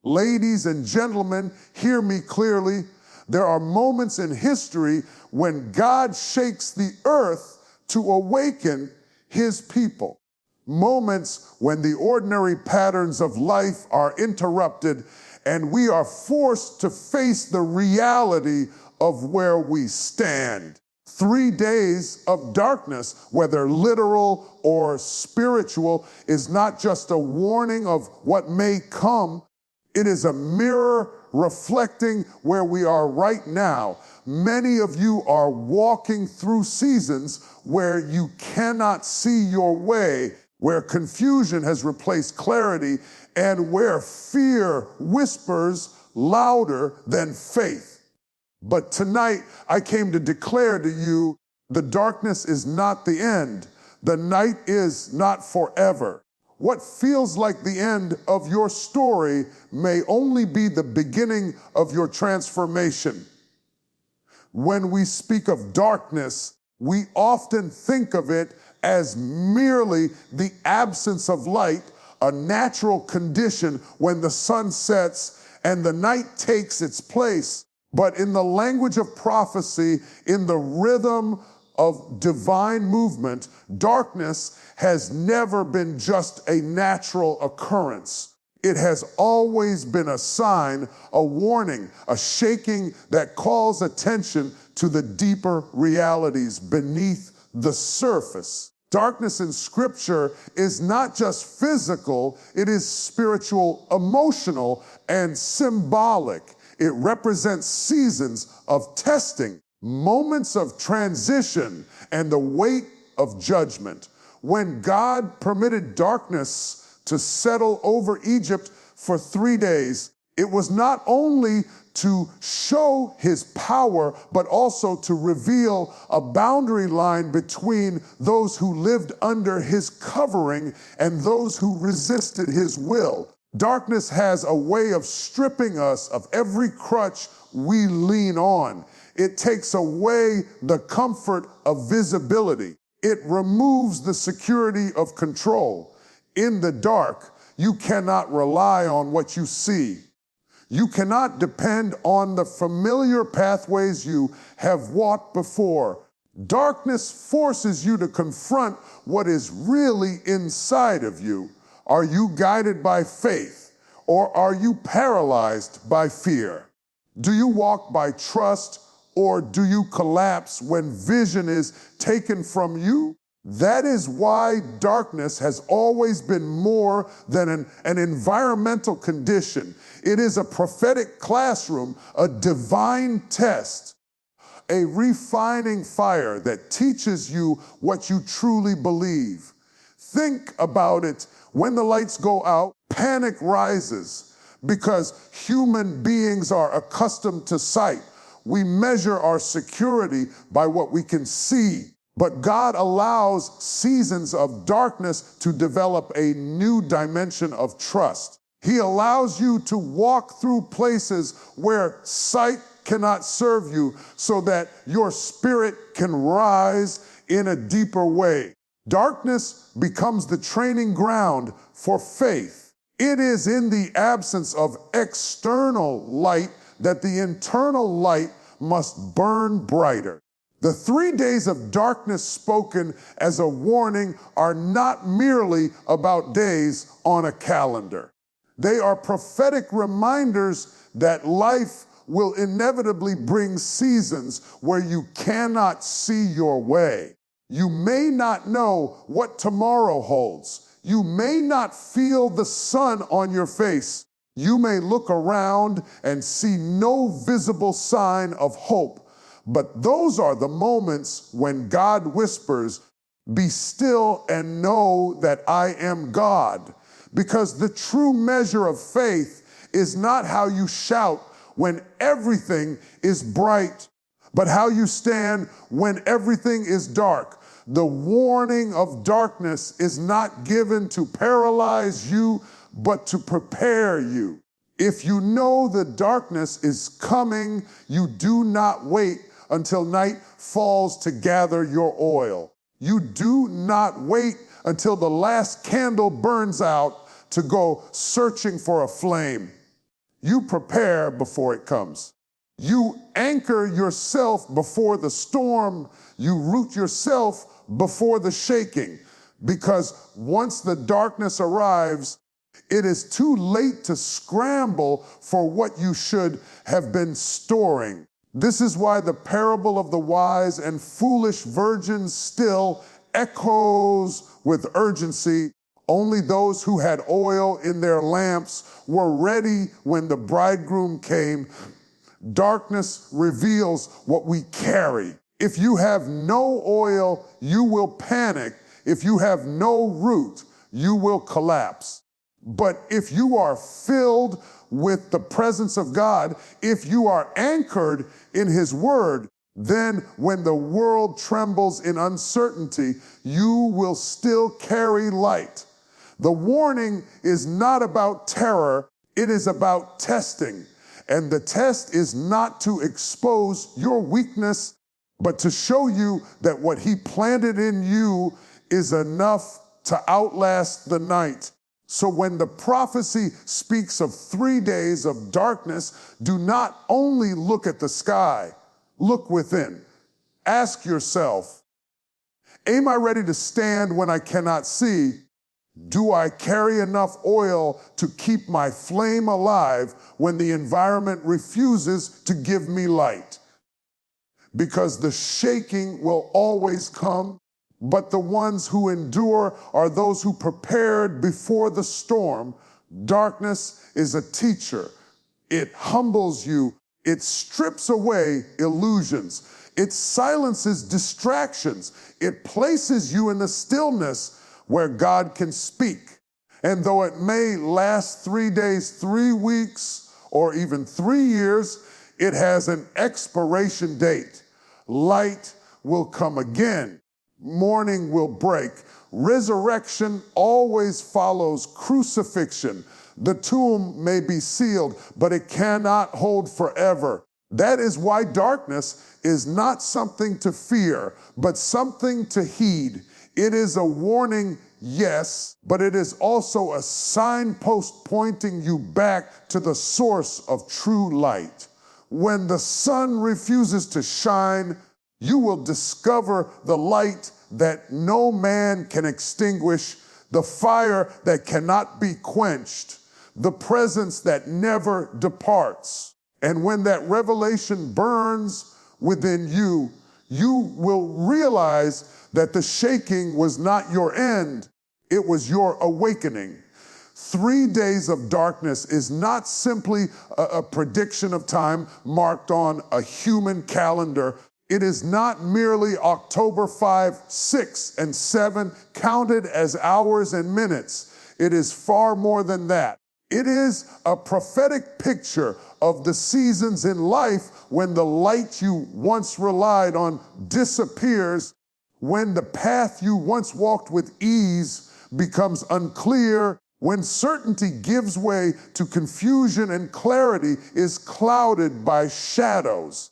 Ladies and gentlemen, hear me clearly. There are moments in history when God shakes the earth to awaken his people. Moments when the ordinary patterns of life are interrupted and we are forced to face the reality of where we stand. 3 days of darkness, whether literal or spiritual, is not just a warning of what may come. It is a mirror reflecting where we are right now. Many of you are walking through seasons where you cannot see your way, where confusion has replaced clarity, and where fear whispers louder than faith. But tonight, I came to declare to you, the darkness is not the end. The night is not forever. What feels like the end of your story may only be the beginning of your transformation. When we speak of darkness, we often think of it as merely the absence of light, a natural condition when the sun sets and the night takes its place. But in the language of prophecy, in the rhythm of divine movement, darkness has never been just a natural occurrence. It has always been a sign, a warning, a shaking that calls attention to the deeper realities beneath the surface. Darkness in Scripture is not just physical, it is spiritual, emotional, and symbolic. It represents seasons of testing, moments of transition, and the weight of judgment. When God permitted darkness to settle over Egypt for 3 days, it was not only to show his power, but also to reveal a boundary line between those who lived under his covering and those who resisted his will. Darkness has a way of stripping us of every crutch we lean on. It takes away the comfort of visibility. It removes the security of control. In the dark, you cannot rely on what you see. You cannot depend on the familiar pathways you have walked before. Darkness forces you to confront what is really inside of you. Are you guided by faith, or are you paralyzed by fear? Do you walk by trust, or do you collapse when vision is taken from you? That is why darkness has always been more than an environmental condition. It is a prophetic classroom, a divine test, a refining fire that teaches you what you truly believe. Think about it. When the lights go out, panic rises because human beings are accustomed to sight. We measure our security by what we can see. But God allows seasons of darkness to develop a new dimension of trust. He allows you to walk through places where sight cannot serve you so that your spirit can rise in a deeper way. Darkness becomes the training ground for faith. It is in the absence of external light that the internal light must burn brighter. The 3 days of darkness spoken as a warning are not merely about days on a calendar. They are prophetic reminders that life will inevitably bring seasons where you cannot see your way. You may not know what tomorrow holds. You may not feel the sun on your face. You may look around and see no visible sign of hope. But those are the moments when God whispers, "Be still and know that I am God." Because the true measure of faith is not how you shout when everything is bright, but how you stand when everything is dark. The warning of darkness is not given to paralyze you, but to prepare you. If you know the darkness is coming, you do not wait until night falls to gather your oil. You do not wait until the last candle burns out to go searching for a flame. You prepare before it comes. You anchor yourself before the storm. You root yourself before the shaking. Because once the darkness arrives, it is too late to scramble for what you should have been storing. This is why the parable of the wise and foolish virgins still echoes with urgency. Only those who had oil in their lamps were ready when the bridegroom came. Darkness reveals what we carry. If you have no oil, you will panic. If you have no root, you will collapse. But if you are filled with the presence of God, if you are anchored in His Word, then when the world trembles in uncertainty, you will still carry light. The warning is not about terror, it is about testing. And the test is not to expose your weakness, but to show you that what He planted in you is enough to outlast the night. So when the prophecy speaks of 3 days of darkness, do not only look at the sky, look within. Ask yourself, am I ready to stand when I cannot see? Do I carry enough oil to keep my flame alive when the environment refuses to give me light? Because the shaking will always come, but the ones who endure are those who prepared before the storm. Darkness is a teacher. It humbles you. It strips away illusions. It silences distractions. It places you in the stillness where God can speak. And though it may last 3 days, 3 weeks, or even 3 years, it has an expiration date. Light will come again. Morning will break. Resurrection always follows crucifixion. The tomb may be sealed, but it cannot hold forever. That is why darkness is not something to fear, but something to heed. It is a warning, yes, but it is also a signpost pointing you back to the source of true light. When the sun refuses to shine, you will discover the light that no man can extinguish, the fire that cannot be quenched, the presence that never departs. And when that revelation burns within you, you will realize that the shaking was not your end, it was your awakening. 3 days of darkness is not simply a prediction of time marked on a human calendar. It is not merely October 5, 6, and 7 counted as hours and minutes. It is far more than that. It is a prophetic picture of the seasons in life when the light you once relied on disappears, when the path you once walked with ease becomes unclear, when certainty gives way to confusion and clarity is clouded by shadows.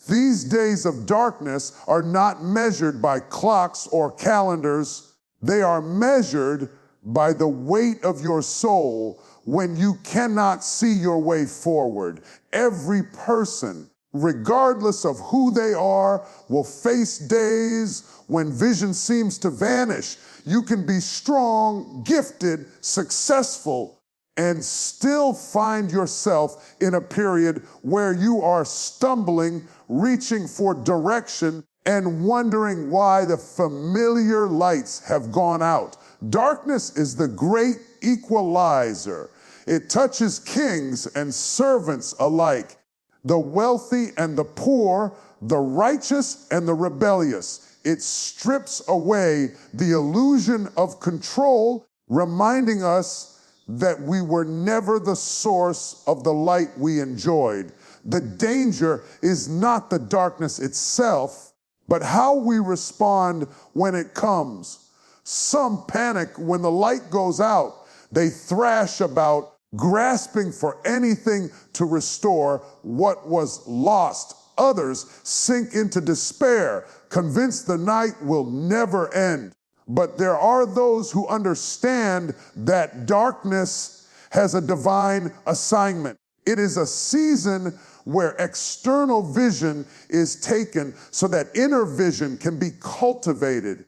These days of darkness are not measured by clocks or calendars. They are measured by the weight of your soul when you cannot see your way forward. Every person, regardless of who they are, will face days when vision seems to vanish. You can be strong, gifted, successful, and still find yourself in a period where you are stumbling, reaching for direction, and wondering why the familiar lights have gone out. Darkness is the great equalizer. It touches kings and servants alike, the wealthy and the poor, the righteous and the rebellious. It strips away the illusion of control, reminding us that we were never the source of the light we enjoyed. The danger is not the darkness itself, but how we respond when it comes. Some panic when the light goes out. They thrash about, grasping for anything to restore what was lost. Others sink into despair, convinced the night will never end. But there are those who understand that darkness has a divine assignment. It is a season where external vision is taken so that inner vision can be cultivated.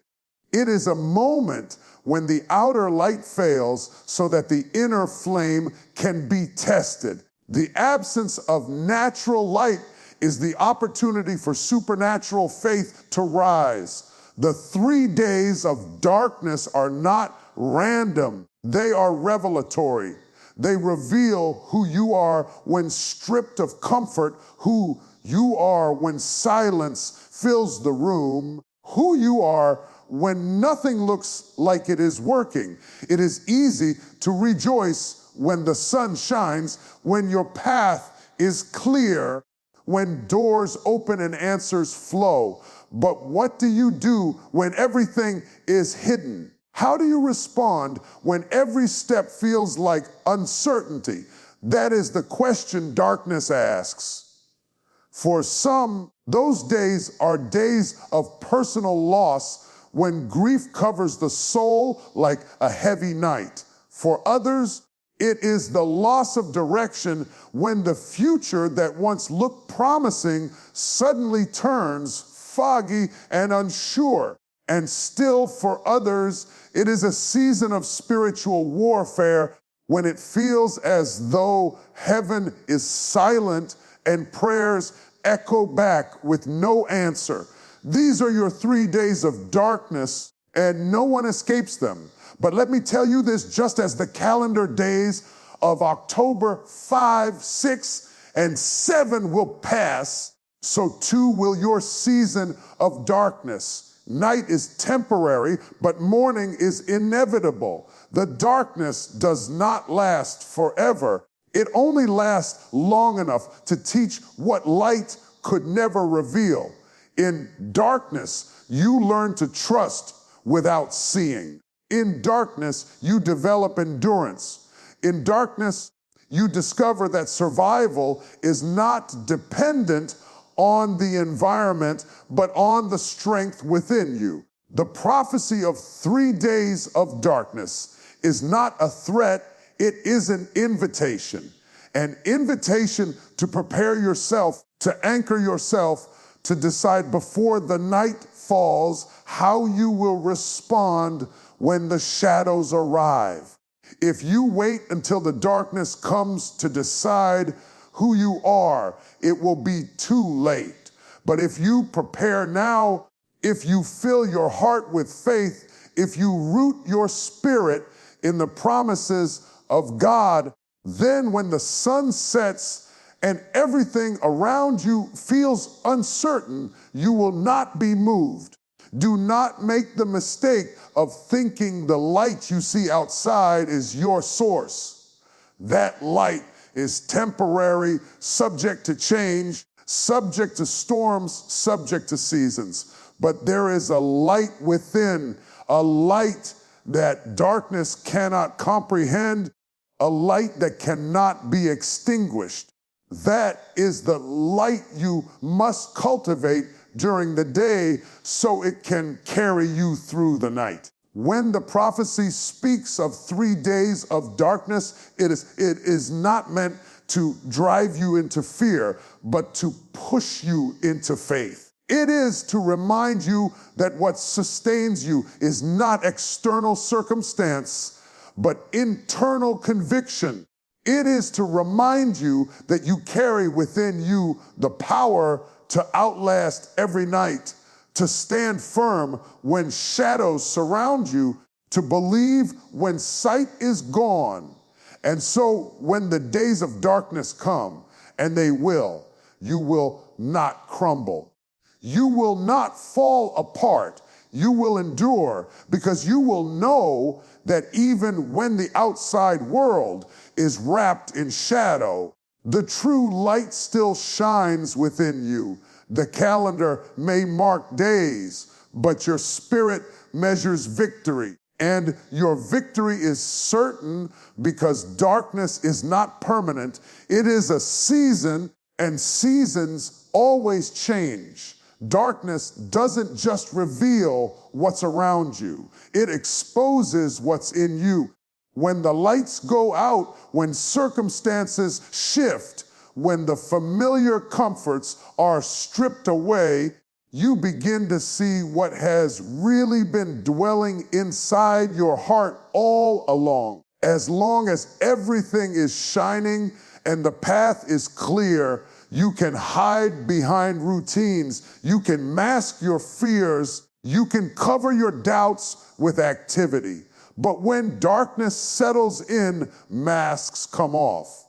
It is a moment when the outer light fails so that the inner flame can be tested. The absence of natural light is the opportunity for supernatural faith to rise. The 3 days of darkness are not random. They are revelatory. They reveal who you are when stripped of comfort, who you are when silence fills the room, who you are when nothing looks like it is working. It is easy to rejoice when the sun shines, when your path is clear, when doors open and answers flow. But what do you do when everything is hidden? How do you respond when every step feels like uncertainty? That is the question darkness asks. For some, those days are days of personal loss when grief covers the soul like a heavy night. For others, it is the loss of direction when the future that once looked promising suddenly turns foggy and unsure. And still for others, it is a season of spiritual warfare when it feels as though heaven is silent and prayers echo back with no answer. These are your 3 days of darkness, and no one escapes them. But let me tell you this, just as the calendar days of October 5, 6, and 7 will pass, so too will your season of darkness. Night is temporary, but morning is inevitable. The darkness does not last forever. It only lasts long enough to teach what light could never reveal. In darkness, you learn to trust without seeing. In darkness, you develop endurance. In darkness, you discover that survival is not dependent on the environment, but on the strength within you. The prophecy of 3 days of darkness is not a threat, it is an invitation. An invitation to prepare yourself, to anchor yourself, to decide before the night falls how you will respond when the shadows arrive. If you wait until the darkness comes to decide who you are, it will be too late. But if you prepare now, if you fill your heart with faith, if you root your spirit in the promises of God, then when the sun sets and everything around you feels uncertain, you will not be moved. Do not make the mistake of thinking the light you see outside is your source. That light is temporary, subject to change, subject to storms, subject to seasons. But there is a light within, a light that darkness cannot comprehend, a light that cannot be extinguished. That is the light you must cultivate during the day so it can carry you through the night. When the prophecy speaks of 3 days of darkness, it is not meant to drive you into fear, but to push you into faith. It is to remind you that what sustains you is not external circumstance, but internal conviction. It is to remind you that you carry within you the power to outlast every night, to stand firm when shadows surround you, to believe when sight is gone. And so when the days of darkness come, and they will, you will not crumble. You will not fall apart. You will endure because you will know that even when the outside world is wrapped in shadow, the true light still shines within you. The calendar may mark days, but your spirit measures victory. And your victory is certain because darkness is not permanent. It is a season, and seasons always change. Darkness doesn't just reveal what's around you. It exposes what's in you. When the lights go out, when circumstances shift, when the familiar comforts are stripped away, you begin to see what has really been dwelling inside your heart all along. As long as everything is shining and the path is clear, you can hide behind routines, you can mask your fears, you can cover your doubts with activity. But when darkness settles in, masks come off.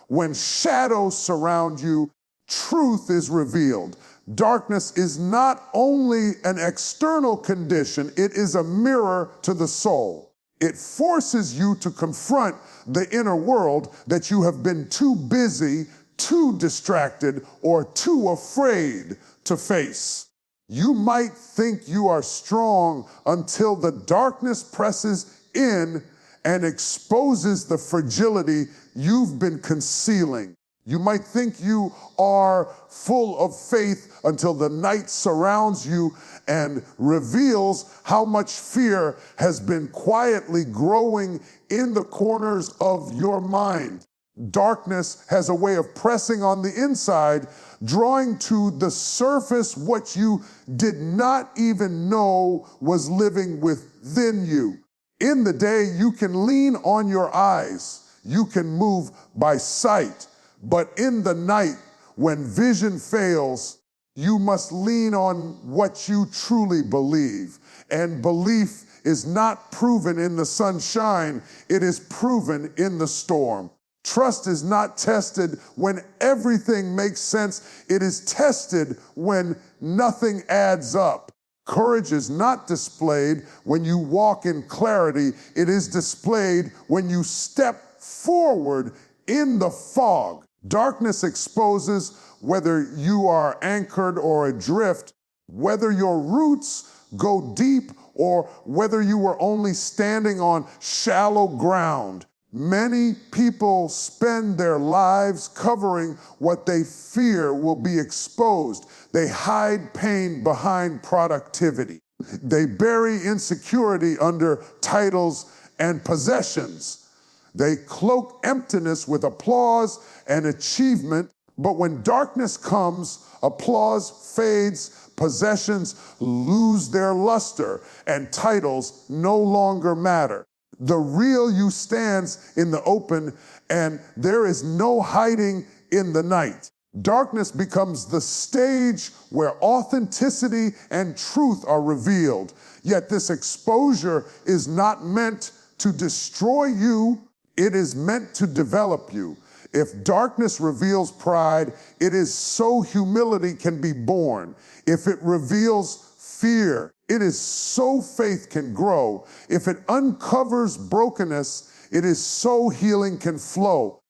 When shadows surround you, truth is revealed. Darkness is not only an external condition, it is a mirror to the soul. It forces you to confront the inner world that you have been too busy, too distracted, or too afraid to face. You might think you are strong until the darkness presses in and exposes the fragility you've been concealing. You might think you are full of faith until the night surrounds you and reveals how much fear has been quietly growing in the corners of your mind. Darkness has a way of pressing on the inside, drawing to the surface what you did not even know was living within you. In the day, you can lean on your eyes. You can move by sight. But in the night, when vision fails, you must lean on what you truly believe. And belief is not proven in the sunshine, it is proven in the storm. Trust is not tested when everything makes sense. It is tested when nothing adds up. Courage is not displayed when you walk in clarity. It is displayed when you step forward in the fog. Darkness exposes whether you are anchored or adrift, whether your roots go deep or whether you were only standing on shallow ground. Many people spend their lives covering what they fear will be exposed. They hide pain behind productivity. They bury insecurity under titles and possessions. They cloak emptiness with applause and achievement, but when darkness comes, applause fades, possessions lose their luster, and titles no longer matter. The real you stands in the open, and there is no hiding in the night. Darkness becomes the stage where authenticity and truth are revealed. Yet this exposure is not meant to destroy you, it is meant to develop you. If darkness reveals pride, it is so humility can be born. If it reveals fear, it is so faith can grow. If it uncovers brokenness, it is so healing can flow.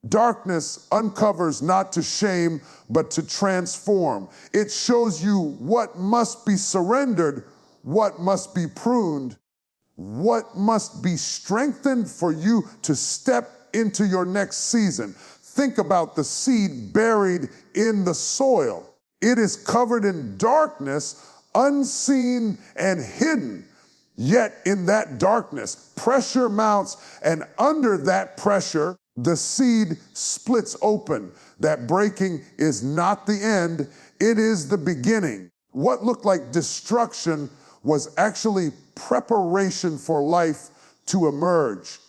Darkness uncovers not to shame, but to transform. It shows you what must be surrendered, what must be pruned, what must be strengthened for you to step into your next season. Think about the seed buried in the soil. It is covered in darkness, unseen and hidden. Yet in that darkness, pressure mounts, and under that pressure, the seed splits open. That breaking is not the end, it is the beginning. What looked like destruction was actually preparation for life to emerge.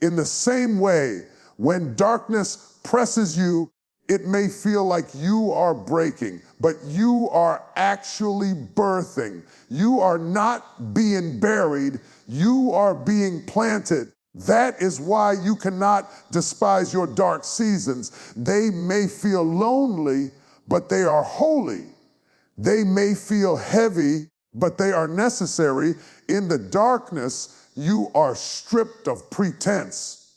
In the same way, when darkness presses you, it may feel like you are breaking, but you are actually birthing. You are not being buried, you are being planted. That is why you cannot despise your dark seasons. They may feel lonely, but they are holy. They may feel heavy, but they are necessary. In the darkness, you are stripped of pretense.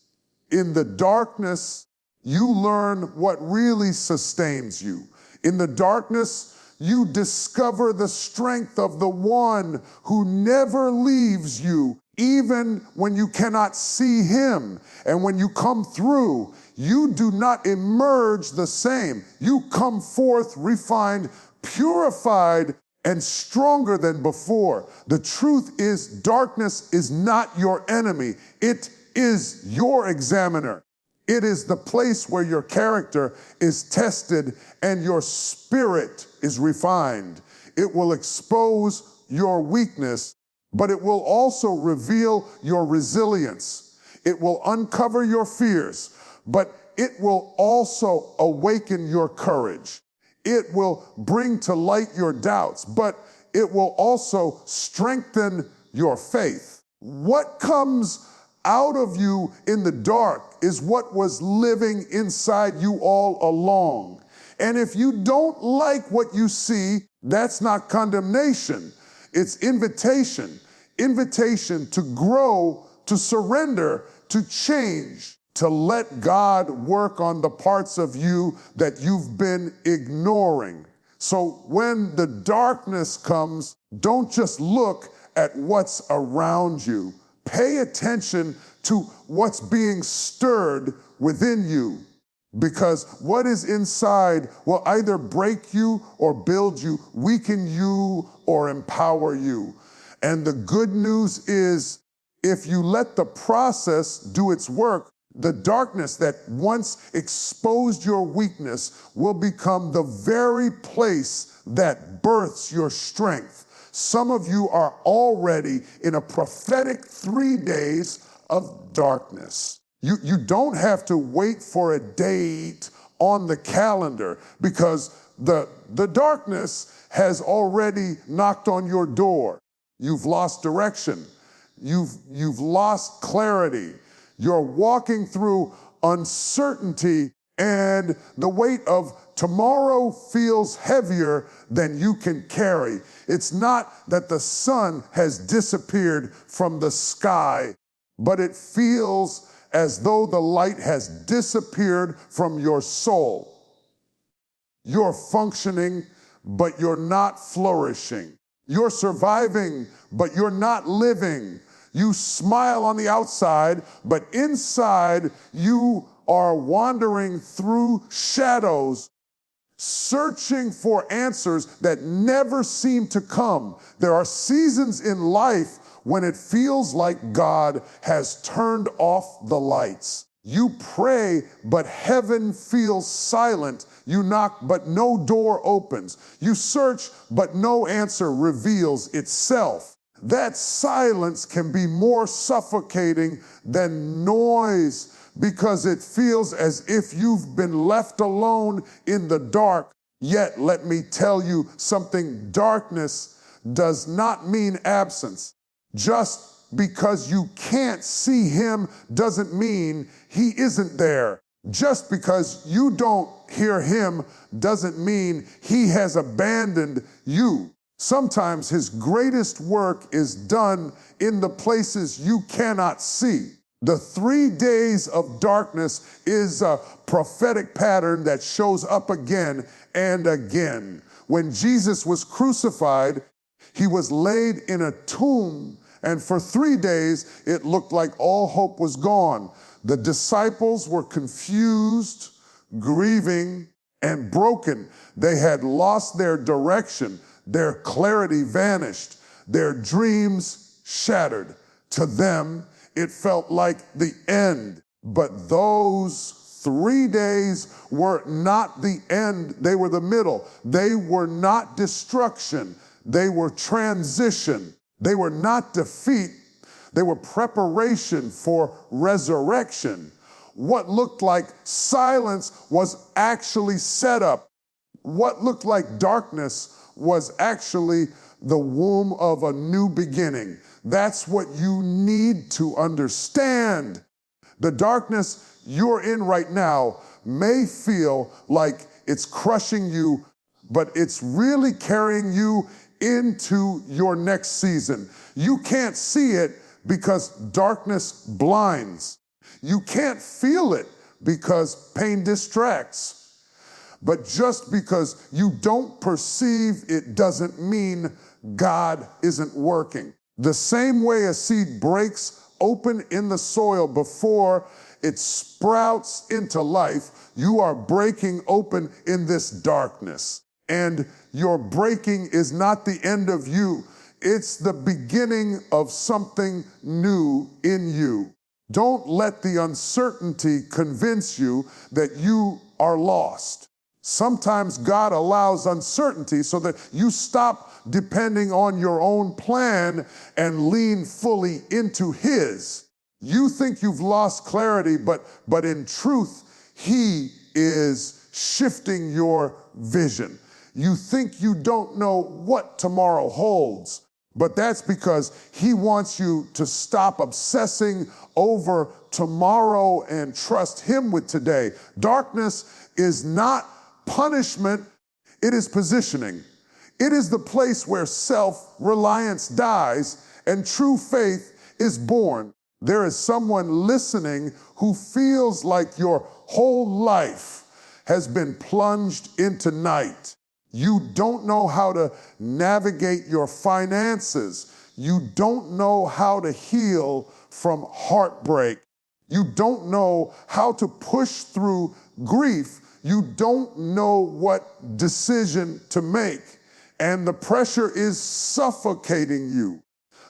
In the darkness, you learn what really sustains you. In the darkness, you discover the strength of the one who never leaves you, even when you cannot see him. And when you come through, you do not emerge the same. You come forth refined, purified, and stronger than before. The truth is, darkness is not your enemy. It is your examiner. It is the place where your character is tested and your spirit is refined. It will expose your weakness, but it will also reveal your resilience. It will uncover your fears, but it will also awaken your courage. It will bring to light your doubts, but it will also strengthen your faith. What comes out of you in the dark is what was living inside you all along. And if you don't like what you see, that's not condemnation. It's invitation. Invitation to grow, to surrender, to change, to let God work on the parts of you that you've been ignoring. So when the darkness comes, don't just look at what's around you. Pay attention to what's being stirred within you, because what is inside will either break you or build you, weaken you or empower you. And the good news is, if you let the process do its work, the darkness that once exposed your weakness will become the very place that births your strength. Some of you are already in a prophetic 3 days of darkness. You don't have to wait for a date on the calendar, because the darkness has already knocked on your door. You've lost direction. You've lost clarity. You're walking through uncertainty, and the weight of tomorrow feels heavier than you can carry. It's not that the sun has disappeared from the sky, but it feels as though the light has disappeared from your soul. You're functioning, but you're not flourishing. You're surviving, but you're not living. You smile on the outside, but inside you are wandering through shadows, searching for answers that never seem to come. There are seasons in life when it feels like God has turned off the lights. You pray, but heaven feels silent. You knock, but no door opens. You search, but no answer reveals itself. That silence can be more suffocating than noise, because it feels as if you've been left alone in the dark. Yet, let me tell you something, darkness does not mean absence. Just because you can't see him doesn't mean he isn't there. Just because you don't hear him doesn't mean he has abandoned you. Sometimes his greatest work is done in the places you cannot see. The 3 days of darkness is a prophetic pattern that shows up again and again. When Jesus was crucified, he was laid in a tomb, and for 3 days, it looked like all hope was gone. The disciples were confused, grieving, and broken. They had lost their direction. Their clarity vanished. Their dreams shattered. To them, it felt like the end. But those 3 days were not the end. They were the middle. They were not destruction. They were transition. They were not defeat. They were preparation for resurrection. What looked like silence was actually set up. What looked like darkness was actually the womb of a new beginning. That's what you need to understand. The darkness you're in right now may feel like it's crushing you, but it's really carrying you into your next season. You can't see it because darkness blinds. You can't feel it because pain distracts. But just because you don't perceive it doesn't mean God isn't working. The same way a seed breaks open in the soil before it sprouts into life, you are breaking open in this darkness. And your breaking is not the end of you. It's the beginning of something new in you. Don't let the uncertainty convince you that you are lost. Sometimes God allows uncertainty so that you stop depending on your own plan and lean fully into His. You think you've lost clarity, but in truth, He is shifting your vision. You think you don't know what tomorrow holds, but that's because He wants you to stop obsessing over tomorrow and trust Him with today. Darkness is not punishment, it is positioning. It is the place where self-reliance dies and true faith is born. There is someone listening who feels like your whole life has been plunged into night. You don't know how to navigate your finances. You don't know how to heal from heartbreak. You don't know how to push through grief. You don't know what decision to make. And the pressure is suffocating you.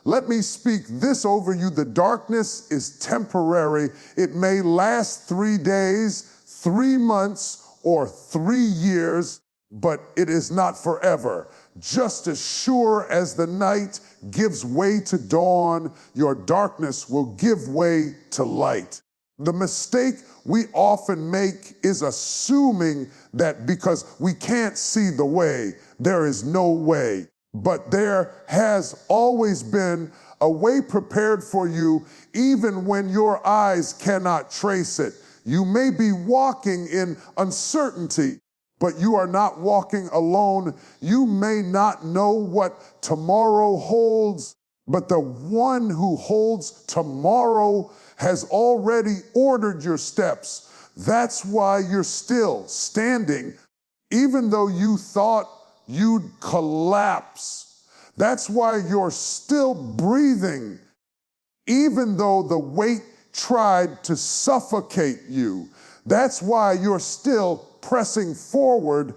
Let me speak this over you. The darkness is temporary. It may last 3 days, 3 months, or 3 years, but it is not forever. Just as sure as the night gives way to dawn, your darkness will give way to light. The mistake we often make is assuming that because we can't see the way, there is no way. But there has always been a way prepared for you, even when your eyes cannot trace it. You may be walking in uncertainty, but you are not walking alone. You may not know what tomorrow holds, but the one who holds tomorrow has already ordered your steps. That's why you're still standing, even though you thought you'd collapse. That's why you're still breathing, even though the weight tried to suffocate you. That's why you're still pressing forward,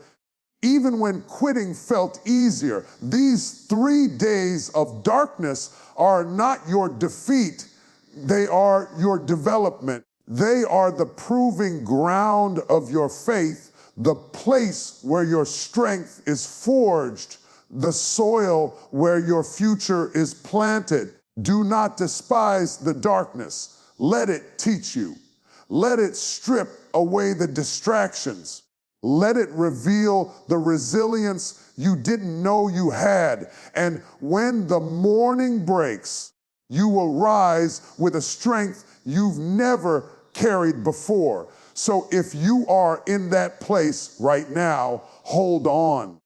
even when quitting felt easier. These 3 days of darkness are not your defeat. They are your development. They are the proving ground of your faith, the place where your strength is forged, the soil where your future is planted. Do not despise the darkness. Let it teach you. Let it strip away the distractions. Let it reveal the resilience you didn't know you had. And when the morning breaks, you will rise with a strength you've never carried before. So if you are in that place right now, hold on.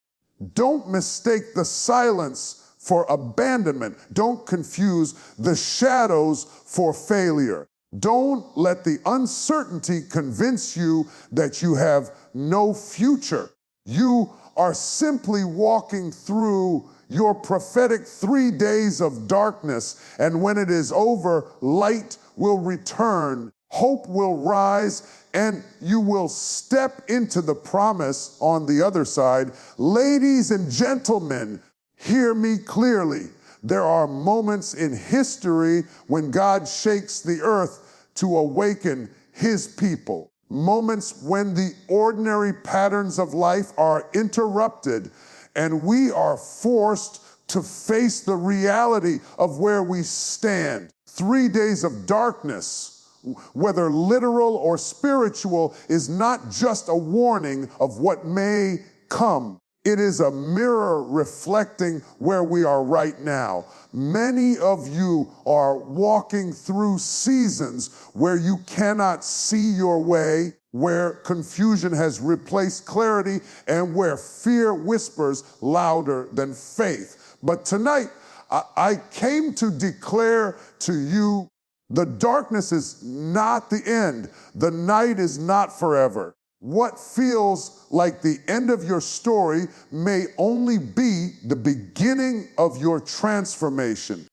Don't mistake the silence for abandonment. Don't confuse the shadows for failure. Don't let the uncertainty convince you that you have no future. You are simply walking through your prophetic 3 days of darkness, and when it is over, light will return, hope will rise, and you will step into the promise on the other side. Ladies and gentlemen, hear me clearly. There are moments in history when God shakes the earth to awaken His people. Moments when the ordinary patterns of life are interrupted and we are forced to face the reality of where we stand. 3 days of darkness, whether literal or spiritual, is not just a warning of what may come. It is a mirror reflecting where we are right now. Many of you are walking through seasons where you cannot see your way, where confusion has replaced clarity, and where fear whispers louder than faith. But tonight, I came to declare to you, the darkness is not the end. The night is not forever. What feels like the end of your story may only be the beginning of your transformation.